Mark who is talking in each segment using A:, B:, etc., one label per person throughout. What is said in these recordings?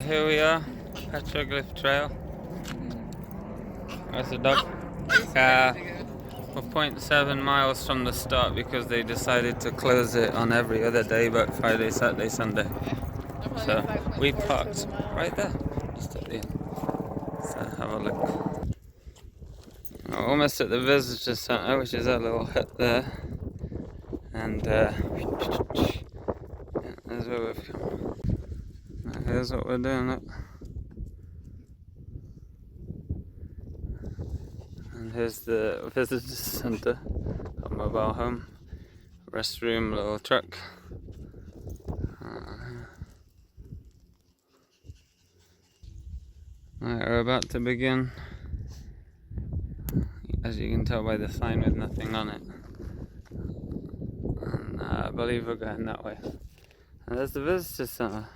A: here we are, Petroglyph Trail. There's a dog. We're 0.7 miles from the start because they decided to close it on every other day but Friday, Saturday, Sunday. So we parked right there, just at the end. So have a look. We're almost at the visitor centre, which is that little hut there. And yeah, there's where we've come. Now here's what we're doing. Look. And here's the visitor centre, a mobile home, restroom, little truck. Right, we're about to begin, as you can tell by the sign with nothing on it. And I believe we're going that way. And there's the visitor centre.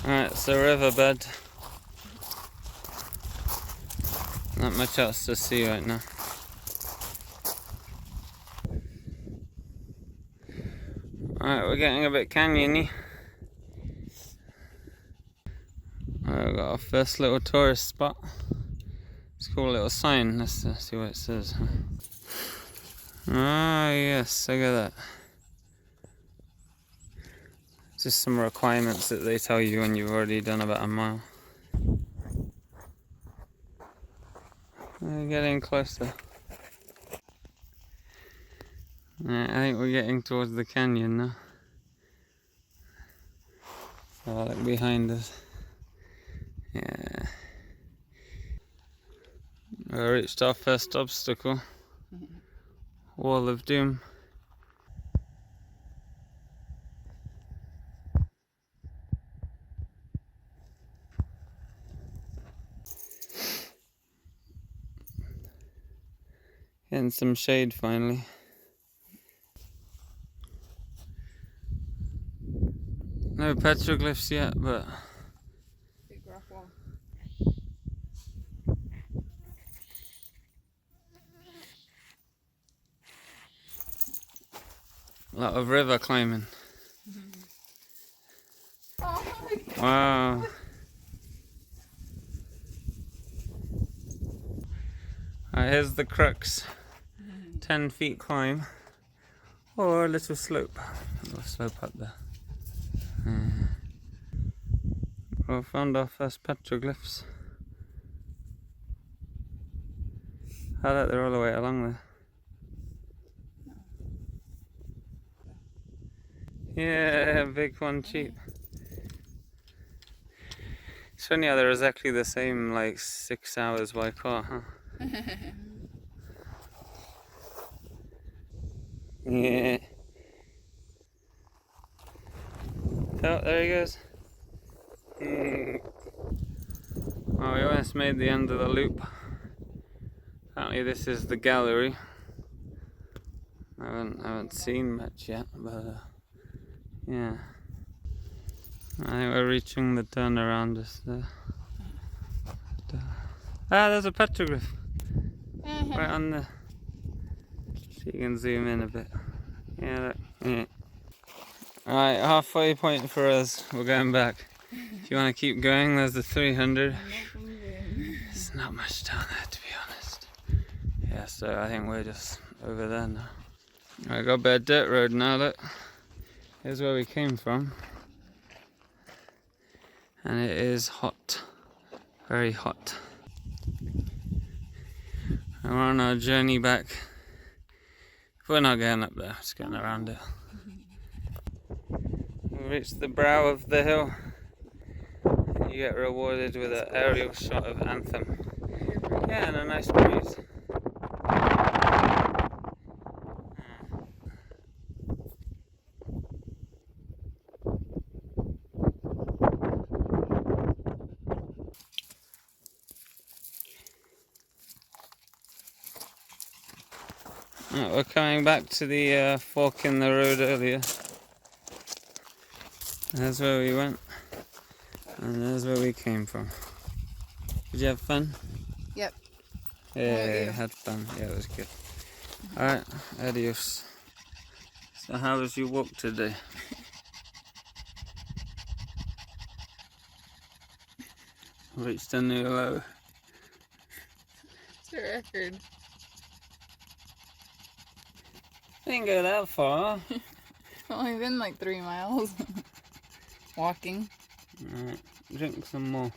A: Alright, it's a riverbed. Not much else to see right now. Alright, we're getting a bit canyony. We've got our first little tourist spot. It's a cool little sign. Let's see what it says. Ah, yes, look at that. Just some requirements that they tell you when you've already done about a mile. We're getting closer. Right, I think we're getting towards the canyon now. Oh, look behind us. Yeah. We reached our first obstacle. Wall of Doom. Getting some shade finally. No petroglyphs yet, but
B: big rock wall.
A: a lot of river climbing. Wow. Alright, here's the crux. 10 feet climb. Or a little slope. A little slope up there. We found our first petroglyphs. I thought they're all the way along there. Yeah, big one, cheap. It's funny how they're exactly the same, like 6 hours by car, huh? Yeah. Oh, there he goes. Well, we almost made the end of the loop. Apparently this is the gallery. I haven't seen much yet, but yeah. I think we're reaching the turnaround just there. Ah, there's a petroglyph. Right on there. So you can zoom in a bit. Yeah, look. Yeah. Alright, halfway point for us. We're going back. If you want to keep going, there's the 300. There's not much down there, to be honest. Yeah, so I think we're just over there now. I got a bit of dirt road now, look. Here's where we came from. And it is hot. Very hot. And we're on our journey back. We're not going up there, just going around it. We reached the brow of the hill. You get rewarded with an aerial shot of Anthem. Yeah, and a nice breeze. Right, we're coming back to the fork in the road earlier. That's where we went. And that's where we came from. Did you have fun?
B: Yep.
A: Yeah, had fun. Yeah, it was good. Alright, adios. So how was your walk today? Reached a new low.
B: It's a record.
A: Didn't go that far.
B: Only been like 3 miles. Walking.
A: Alright, drink some more.